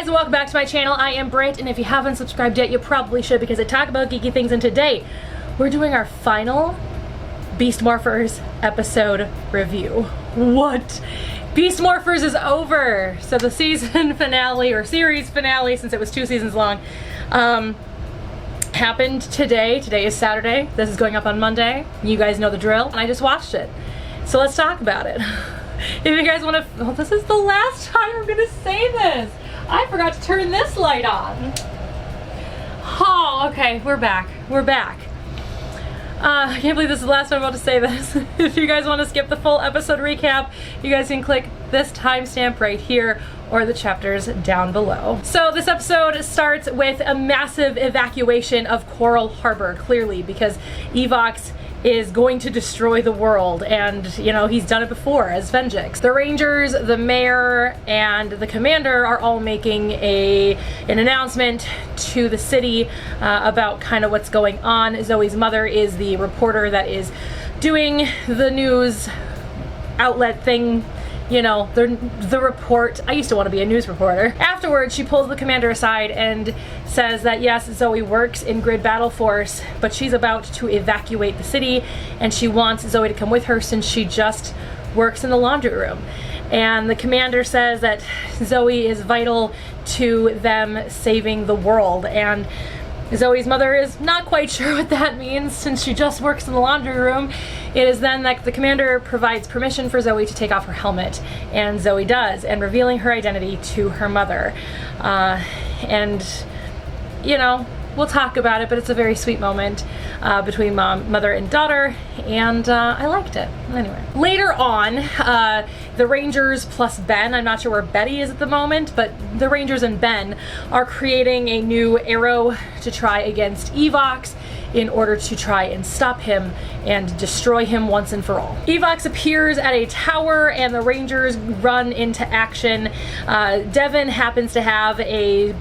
and welcome back to my channel. I am Britt, and if you haven't subscribed yet, you probably should because I talk about geeky things, and today we're doing our final Beast Morphers episode review. What? Beast Morphers is over! So the season finale, or series finale, since it was 2 seasons long, happened today. Today is Saturday. This is going up on Monday. You guys know the drill. And I just watched it. So let's talk about it. If you guys want to, oh, this is the last time we're gonna say this. I forgot to turn this light on. Oh, okay, we're back. We're back. I can't believe this is the last time I'm about to say this. If you guys want to skip the full episode recap, you guys can click this timestamp right here or the chapters down below. So this episode starts with a massive evacuation of Coral Harbor, clearly, because Evox is going to destroy the world, and you know, he's done it before as Venjix. The Rangers, the mayor, and the commander are all making an announcement to the city about kind of what's going on. Zoe's mother is the reporter that is doing the news outlet thing, you know, the report. I used to want to be a news reporter. Afterwards, she pulls the commander aside and says that yes, Zoe works in Grid Battle Force, but she's about to evacuate the city, and she wants Zoe to come with her since she just works in the laundry room. And the commander says that Zoe is vital to them saving the world, and Zoe's mother is not quite sure what that means since she just works in the laundry room. It is then that the commander provides permission for Zoe to take off her helmet, and Zoe does, and revealing her identity to her mother. And you know, we'll talk about it, but it's a very sweet moment between mother and daughter, and I liked it. Anyway, later on, the Rangers plus Ben, I'm not sure where Betty is at the moment, but the Rangers and Ben are creating a new arrow to try against Evox in order to try and stop him and destroy him once and for all. Evox appears at a tower and the Rangers run into action. Devin happens to have a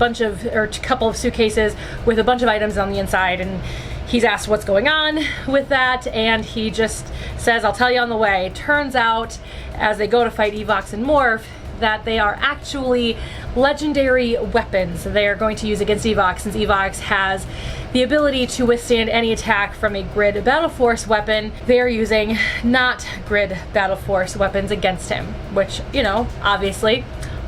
couple of suitcases with a bunch of items on the inside, and he's asked what's going on with that, and he just says, I'll tell you on the way. Turns out, as they go to fight Evox and Morph, that they are actually legendary weapons they are going to use against Evox, since Evox has the ability to withstand any attack from a Grid Battle Force weapon. They are using not Grid Battle Force weapons against him, which, you know, obviously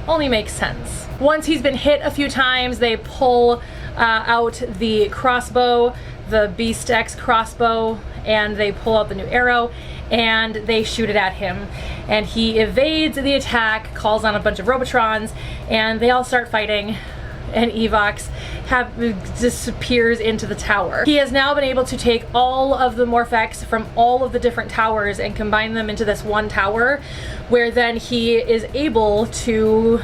only makes sense. Once he's been hit a few times, they pull out the crossbow, the Beast X crossbow, and they pull out the new arrow and they shoot it at him, and he evades the attack, calls on a bunch of Robotrons, and they all start fighting, and Evox disappears into the tower. He has now been able to take all of the Morphex from all of the different towers and combine them into this one tower, where then he is able to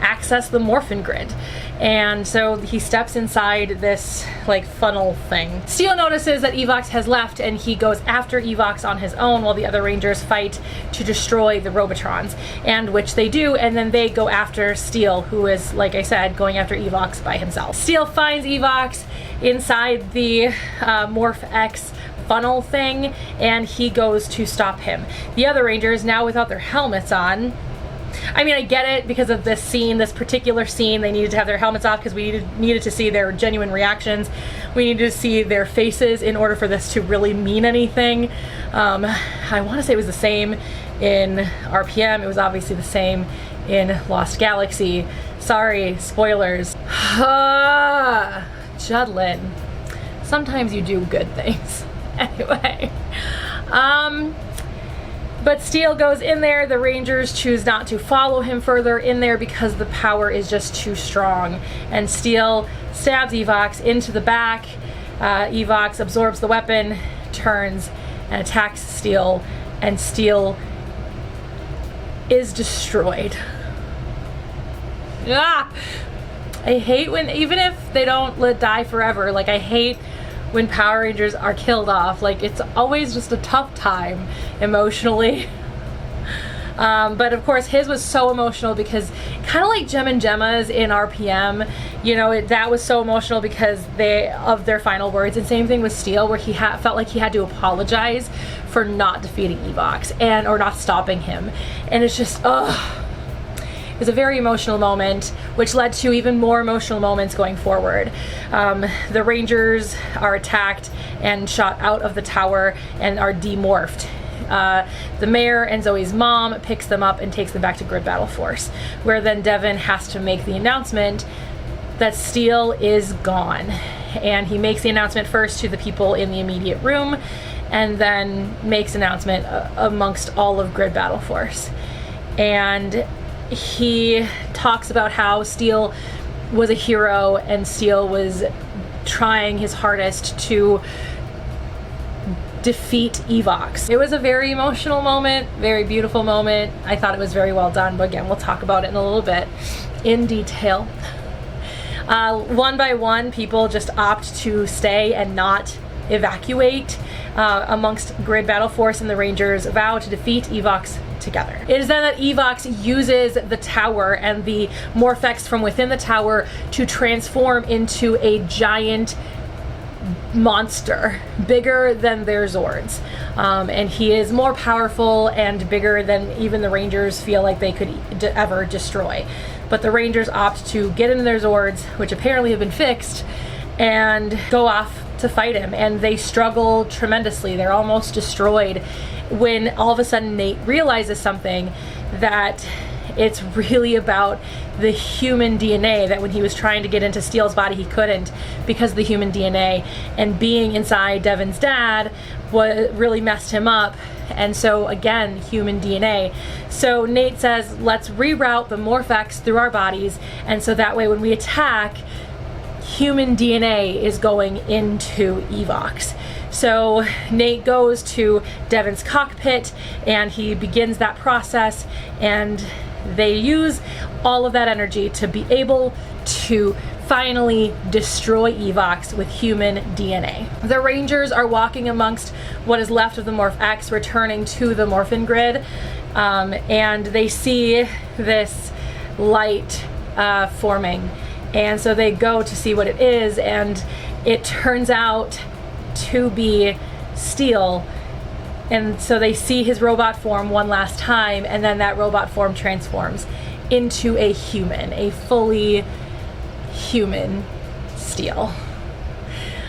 access the Morphin Grid. And so he steps inside this like funnel thing. Steel notices that Evox has left, and he goes after Evox on his own while the other Rangers fight to destroy the Robotrons, and which they do, and then they go after Steel, who is, like I said, going after Evox by himself. Steel finds Evox inside the Morph X funnel thing, and he goes to stop him. The other Rangers, now without their helmets on, I mean, I get it because of this scene, this particular scene, they needed to have their helmets off because we needed to see their genuine reactions. We needed to see their faces in order for this to really mean anything. I want to say it was the same in RPM. It was obviously the same in Lost Galaxy. Sorry, spoilers. Judlin. Sometimes you do good things. Anyway. But Steel goes in there. The Rangers choose not to follow him further in there because the power is just too strong. And Steel stabs Evox into the back. Evox absorbs the weapon, turns, and attacks Steel. And Steel is destroyed. Ah! I hate when, even if they don't die forever, like I hate when Power Rangers are killed off. Like, it's always just a tough time emotionally. But of course his was so emotional because kind of like Gem and Gemma's in RPM, you know, that was so emotional because of their final words. And same thing with Steel, where he felt like he had to apologize for not defeating Evox or not stopping him. And it's just, ugh. It was a very emotional moment, which led to even more emotional moments going forward. The Rangers are attacked and shot out of the tower and are demorphed. The mayor and Zoe's mom picks them up and takes them back to Grid Battle Force, where then Devin has to make the announcement that Steel is gone. And he makes the announcement first to the people in the immediate room, and then makes announcement amongst all of Grid Battle Force. And he talks about how Steel was a hero and Steel was trying his hardest to defeat Evox. It was a very emotional moment, very beautiful moment. I thought it was very well done, but again, we'll talk about it in a little bit in detail. One by one, people just opt to stay and not evacuate. Amongst Grid Battle Force and the Rangers vow to defeat Evox together. It is then that Evox uses the tower and the Morphex from within the tower to transform into a giant monster, bigger than their Zords. And he is more powerful and bigger than even the Rangers feel like they could ever destroy. But the Rangers opt to get into their Zords, which apparently have been fixed, and go off to fight him. And they struggle tremendously. They're almost destroyed when all of a sudden Nate realizes something, that it's really about the human DNA, that when he was trying to get into Steel's body he couldn't because of the human DNA, and being inside Devin's dad really messed him up. And so again, human DNA. So Nate says, let's reroute the Morphex through our bodies, and so that way when we attack, human DNA is going into Evox. So Nate goes to Devin's cockpit and he begins that process, and they use all of that energy to be able to finally destroy Evox with human DNA. The Rangers are walking amongst what is left of the Morph-X, returning to the Morphin Grid, and they see this light forming. And so they go to see what it is, and it turns out to be Steel. And so they see his robot form one last time, and then that robot form transforms into a human, a fully human Steel.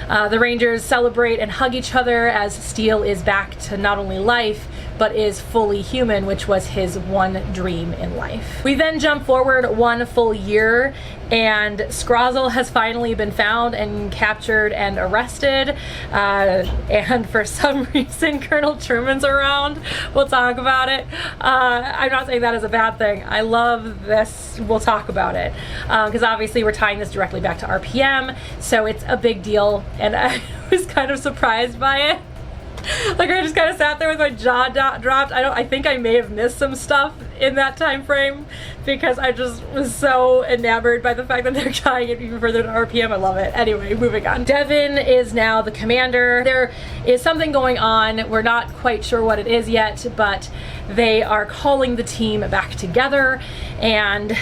The Rangers celebrate and hug each other as Steel is back to not only life, but is fully human, which was his one dream in life. We then jump forward one full year, and Scrozzle has finally been found and captured and arrested, and for some reason Colonel Truman's around. We'll talk about it. I'm not saying that is a bad thing. I love this. We'll talk about it, because obviously we're tying this directly back to RPM, so it's a big deal, and I was kind of surprised by it. Like, I just kind of sat there with my jaw dropped. I think I may have missed some stuff in that time frame, because I just was so enamored by the fact that they're tying it even further to RPM. I love it. Anyway, moving on. Devin is now the commander. There is something going on. We're not quite sure what it is yet, but they are calling the team back together, and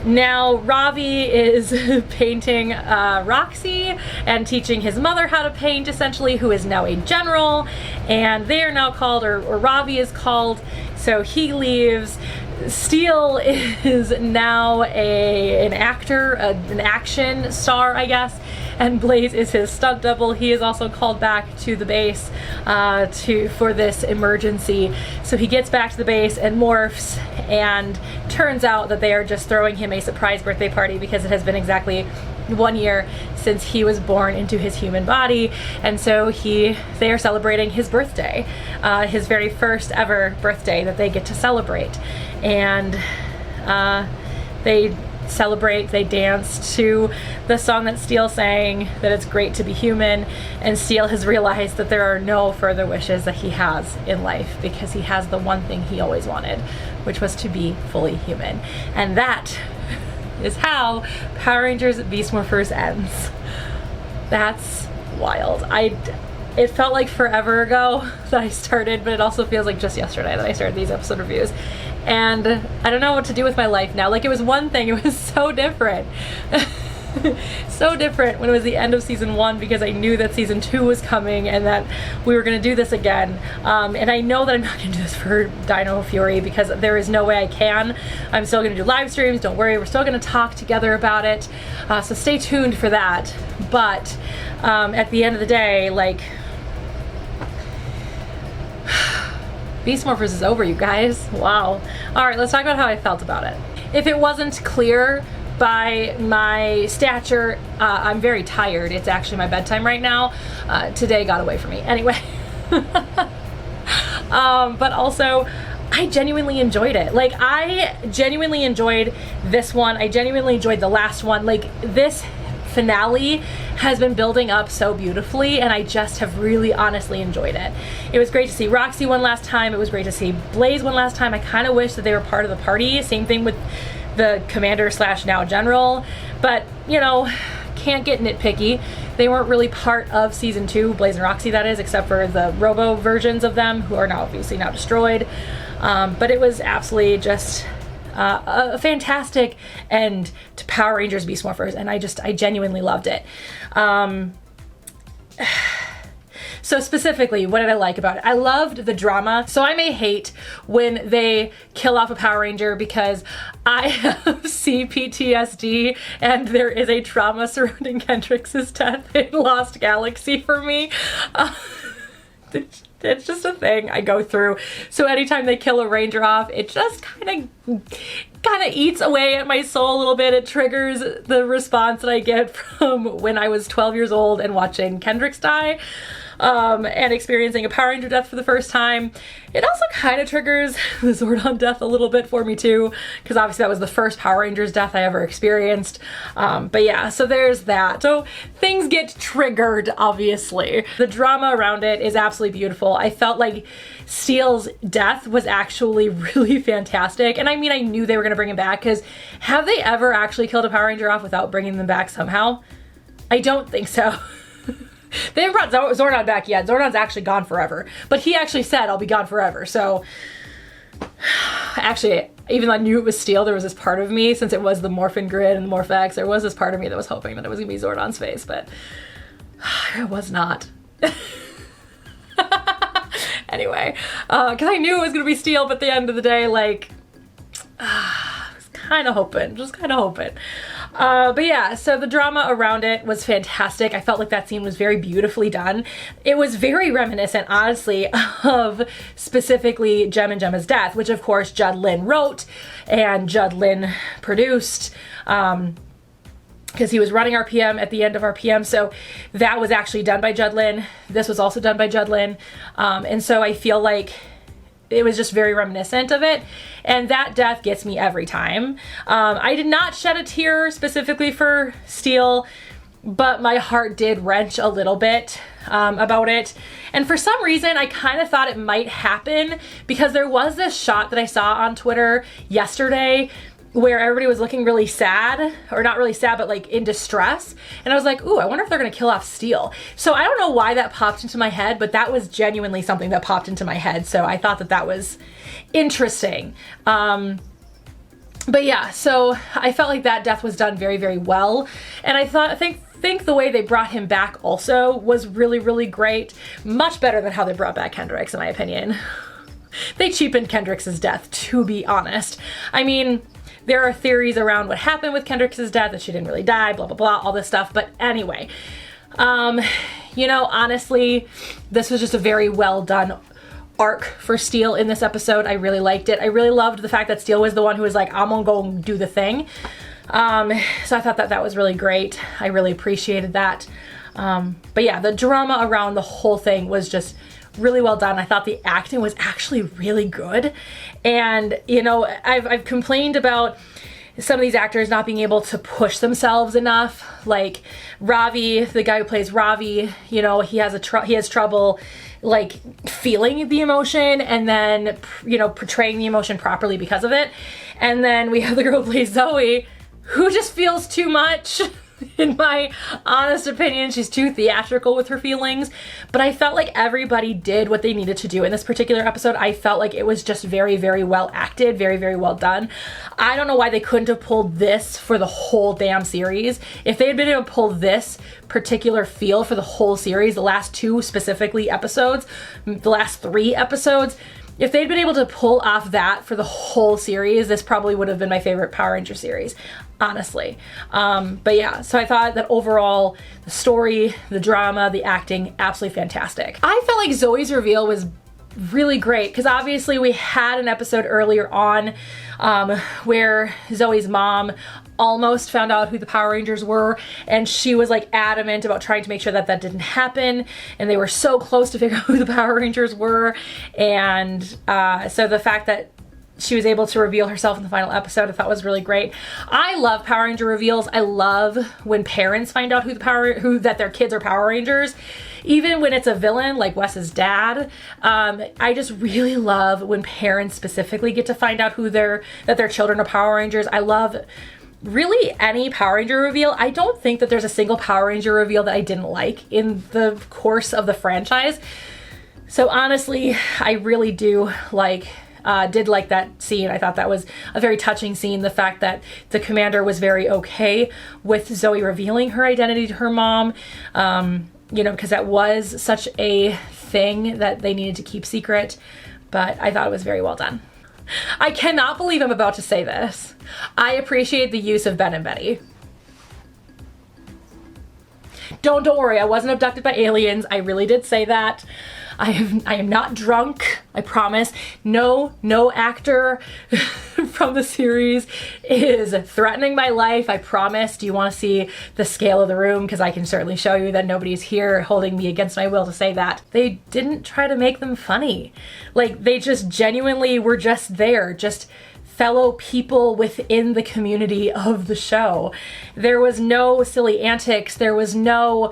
now Ravi is painting Roxy and teaching his mother how to paint, essentially, who is now a general, and they are now called, or Ravi is called, so he leaves. Steel is now an actor, an action star, I guess, and Blaze is his stunt double. He is also called back to the base for this emergency. So he gets back to the base and morphs, and turns out that they are just throwing him a surprise birthday party, because it has been exactly 1 year since he was born into his human body, and so they are celebrating his birthday, his very first ever birthday that they get to celebrate. And they celebrate, they dance to the song that Steel sang, that it's great to be human, and Steel has realized that there are no further wishes that he has in life, because he has the one thing he always wanted, which was to be fully human. And that is how Power Rangers Beast Morphers ends. That's wild. It felt like forever ago that I started, but it also feels like just yesterday that I started these episode reviews. And I don't know what to do with my life now. Like, it was one thing, it was so different. So different when it was the end of season 1 because I knew that season 2 was coming and that we were going to do this again. And I know that I'm not going to do this for Dino Fury because there is no way I can. I'm still going to do live streams, don't worry, we're still going to talk together about it. So stay tuned for that. But at the end of the day, like, Beast Morphers is over, you guys. Wow. All right, let's talk about how I felt about it. If it wasn't clear by my stature, I'm very tired. It's actually my bedtime right now. Today got away from me. Anyway. But also, I genuinely enjoyed it. Like, I genuinely enjoyed this one. I genuinely enjoyed the last one. Like, this finale has been building up so beautifully, and I just have really honestly enjoyed it. It was great to see Roxy one last time. It was great to see Blaze one last time. I kind of wish that they were part of the party. Same thing with the commander slash now general, but you know, can't get nitpicky. They weren't really part of season 2, Blaze and Roxy that is, except for the robo versions of them who are now obviously now destroyed. But it was absolutely just a fantastic end to Power Rangers Beast Morphers, and I genuinely loved it. So specifically, what did I like about it? I loved the drama. So I may hate when they kill off a Power Ranger because I have CPTSD and there is a trauma surrounding Kendrix's death in Lost Galaxy for me. It's just a thing I go through. So anytime they kill a Ranger off, it just kind of eats away at my soul a little bit. It triggers the response that I get from when I was 12 years old and watching Kendrix die. And experiencing a Power Ranger death for the first time. It also kind of triggers the Zordon death a little bit for me too, because obviously that was the first Power Rangers death I ever experienced. But yeah, so there's that. So things get triggered, obviously. The drama around it is absolutely beautiful. I felt like Steel's death was actually really fantastic. And I mean, I knew they were going to bring him back, because have they ever actually killed a Power Ranger off without bringing them back somehow? I don't think so. They haven't brought Zordon back yet. Zordon's actually gone forever. But he actually said, I'll be gone forever. So, actually, even though I knew it was Steel, there was this part of me, since it was the Morphin Grid and the Morphex, there was this part of me that was hoping that it was going to be Zordon's face, but it was not. Anyway, because I knew it was going to be Steel, but at the end of the day, like, I was kind of hoping, just kind of hoping. But yeah, so the drama around it was fantastic. I felt like that scene was very beautifully done. It was very reminiscent, honestly, of specifically Jem and Gemma's death, which of course Judd Lin wrote and Judd Lin produced, because he was running RPM at the end of RPM. So that was actually done by Judd Lin. This was also done by Judd Lin. And so I feel like it was just very reminiscent of it, and that death gets me every time. I did not shed a tear specifically for Steel, but my heart did wrench a little bit about it. And for some reason, I kind of thought it might happen, because there was this shot that I saw on Twitter yesterday where everybody was looking really sad, or not really sad, but like in distress. And I was like, ooh, I wonder if they're gonna kill off Steel. So I don't know why that popped into my head, but that was genuinely something that popped into my head. So I thought that that was interesting. But yeah, so I felt like that death was done very, very well. And I think the way they brought him back also was really, really great. Much better than how they brought back Kendrix, in my opinion. They cheapened Kendrix's death, to be honest. I mean, there are theories around what happened with Kendrix's death, that she didn't really die, blah, blah, blah, all this stuff. But anyway, you know, honestly, this was just a very well done arc for Steel in this episode. I really liked it. I really loved the fact that Steel was the one who was like, I'm gonna go and do the thing. So I thought that that was really great. I really appreciated that. But yeah, the drama around the whole thing was just really well done. I thought the acting was actually really good. And, you know, I've complained about some of these actors not being able to push themselves enough. Like Ravi, the guy who plays Ravi, you know, he has trouble like feeling the emotion and then, you know, portraying the emotion properly because of it. And then we have the girl who plays Zoe, who just feels too much. In my honest opinion, she's too theatrical with her feelings, but I felt like everybody did what they needed to do in this particular episode. I felt like it was just very, very well acted, very, very well done. I don't know why they couldn't have pulled this for the whole damn series. If they had been able to pull this particular feel for the whole series, the last 2 specifically episodes, the last 3 episodes, if they'd been able to pull off that for the whole series, this probably would have been my favorite Power Ranger series, honestly. But yeah, so I thought that overall, the story, the drama, the acting, absolutely fantastic. I felt like Zoe's reveal was really great because obviously we had an episode earlier on where Zoe's mom almost found out who the Power Rangers were, and she was like adamant about trying to make sure that that didn't happen, and they were so close to figure out who the Power Rangers were. And so the fact that she was able to reveal herself in the final episode, I thought was really great. I love Power Ranger reveals. I love when parents find out that their kids are Power Rangers, even when it's a villain like Wes's dad. I just really love when parents specifically get to find out that their children are Power Rangers. I love really any Power Ranger reveal. I don't think that there's a single Power Ranger reveal that I didn't like in the course of the franchise. So honestly, I really did like that scene. I thought that was a very touching scene. The fact that the commander was very okay with Zoe revealing her identity to her mom, you know, because that was such a thing that they needed to keep secret. But I thought it was very well done. I cannot believe I'm about to say this. I appreciate the use of Ben and Betty. Don't worry, I wasn't abducted by aliens. I really did say that. I am not drunk, I promise. No actor from the series is threatening my life, I promise. Do you want to see the scale of the room? Because I can certainly show you that nobody's here holding me against my will to say that. They didn't try to make them funny. Like, they just genuinely were just there, just fellow people within the community of the show. There was no silly antics, there was no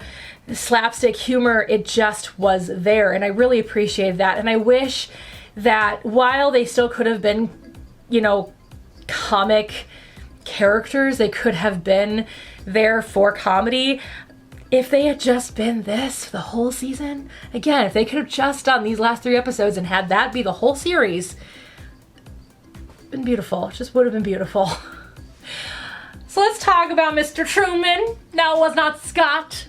slapstick humor, it just was there, and I really appreciated that. And I wish that while they still could have been, you know, comic characters, they could have been there for comedy. If they had just been this for the whole season, again, if they could have just done these last 3 episodes and had that be the whole series, been beautiful. It just would have been beautiful. So let's talk about Mr. Truman. Now, it was not Scott.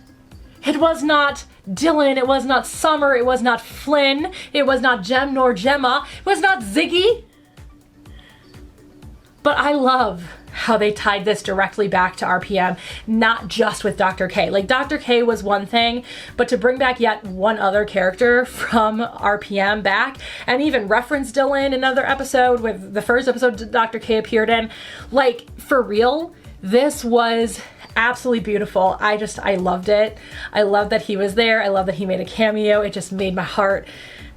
It was not Dylan. It was not Summer. It was not Flynn. It was not Jem nor Gemma. It was not Ziggy. But I love how they tied this directly back to RPM, not just with Dr. K. Like, Dr. K was one thing, but to bring back yet one other character from RPM back, and even reference Dylan in another episode with the first episode Dr. K appeared in, like, for real, this was absolutely beautiful. I loved it. I love that he was there. I love that he made a cameo. It just made my heart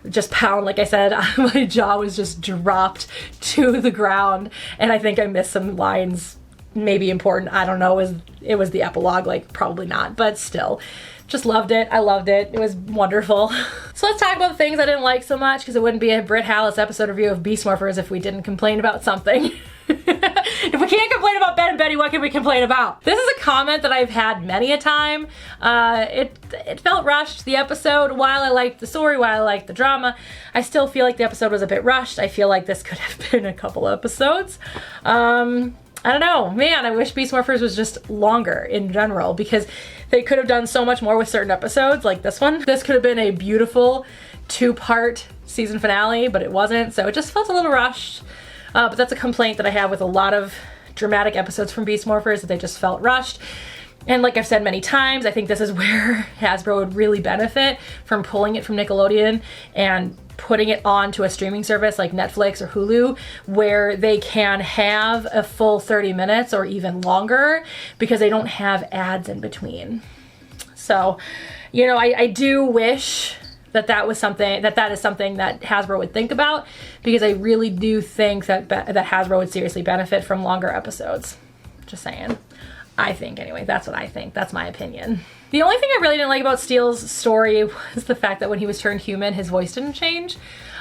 just pound. Like I said, my jaw was just dropped to the ground, and I think I missed some lines, maybe important. I don't know. It was the epilogue, like, probably not, but still, just loved it. I loved it. It was wonderful. So let's talk about the things I didn't like so much, because it wouldn't be a Britt Hallis episode review of Beast Morphers if we didn't complain about something. If we can't complain about Ben and Betty, what can we complain about? This is a comment that I've had many a time. It felt rushed, the episode. While I liked the story, while I liked the drama, I still feel like the episode was a bit rushed. I feel like this could have been a couple episodes. I don't know, man, I wish Beast Morphers was just longer in general, because they could have done so much more with certain episodes like this one. This could have been a beautiful 2-part season finale, but it wasn't, so it just felt a little rushed. But that's a complaint that I have with a lot of dramatic episodes from Beast Morphers, that they just felt rushed. And like I've said many times, I think this is where Hasbro would really benefit from pulling it from Nickelodeon and putting it onto a streaming service like Netflix or Hulu, where they can have a full 30 minutes or even longer, because they don't have ads in between. So, you know, I do wish that is something that Hasbro would think about, because I really do think that Hasbro would seriously benefit from longer episodes. Just saying. I think, anyway, that's what I think. That's my opinion. The only thing I really didn't like about Steele's story was the fact that when he was turned human, his voice didn't change.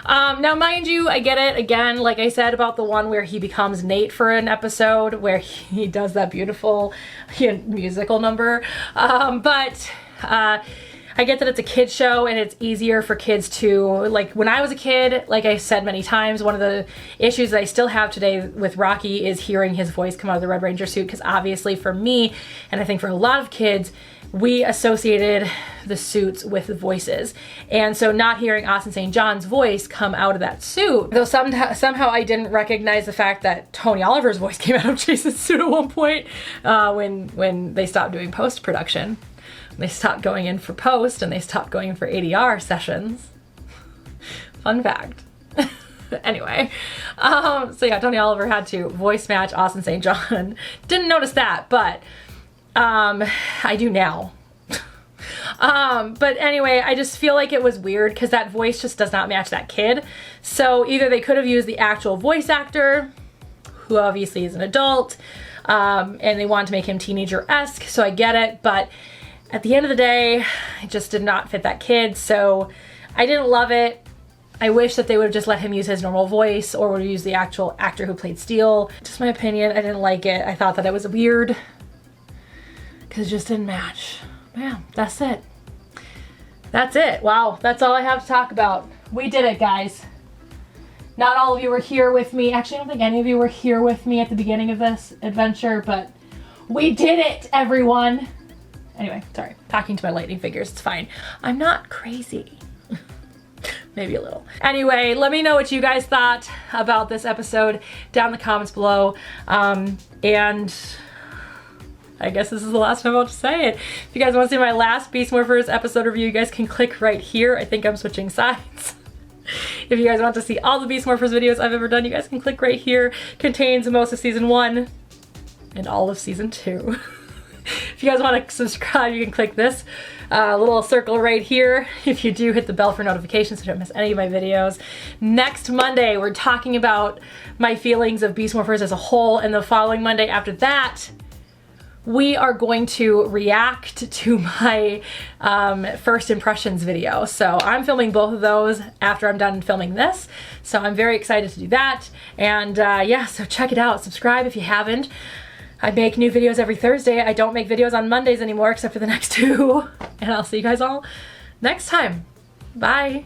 Now, mind you, I get it, again, like I said about the one where he becomes Nate for an episode, where he does that beautiful musical number, but I get that it's a kid's show and it's easier for kids to, like when I was a kid, like I said many times, one of the issues that I still have today with Rocky is hearing his voice come out of the Red Ranger suit, because obviously for me, and I think for a lot of kids, we associated the suits with the voices. And so not hearing Austin St. John's voice come out of that suit, though somehow I didn't recognize the fact that Tony Oliver's voice came out of Jason's suit at one point when they stopped doing post-production. They stopped going in for post and they stopped going in for ADR sessions. Fun fact. Anyway, so yeah, Tony Oliver had to voice match Austin St. John. Didn't notice that, but I do now. But anyway, I just feel like it was weird because that voice just does not match that kid. So either they could have used the actual voice actor, who obviously is an adult, and they wanted to make him teenager-esque, so I get it, but at the end of the day, it just did not fit that kid, so I didn't love it. I wish that they would have just let him use his normal voice or would use the actual actor who played Steele. Just my opinion, I didn't like it. I thought that it was weird because it just didn't match. Yeah, that's it. That's it. Wow, that's all I have to talk about. We did it, guys. Not all of you were here with me. Actually, I don't think any of you were here with me at the beginning of this adventure, but we did it, everyone. Anyway, sorry, talking to my lightning figures, it's fine. I'm not crazy. Maybe a little. Anyway, let me know what you guys thought about this episode down in the comments below. And I guess this is the last time I'll just say it. If you guys want to see my last Beast Morphers episode review, you guys can click right here. I think I'm switching sides. If you guys want to see all the Beast Morphers videos I've ever done, you guys can click right here. Contains most of season 1 and all of season 2. If you guys want to subscribe, you can click this little circle right here. If you do, hit the bell for notifications so you don't miss any of my videos. Next Monday, we're talking about my feelings of Beast Morphers as a whole, and the following Monday after that, we are going to react to my first impressions video. So I'm filming both of those after I'm done filming this. So I'm very excited to do that. And yeah, so check it out. Subscribe if you haven't. I make new videos every Thursday. I don't make videos on Mondays anymore except for the next 2. And I'll see you guys all next time. Bye.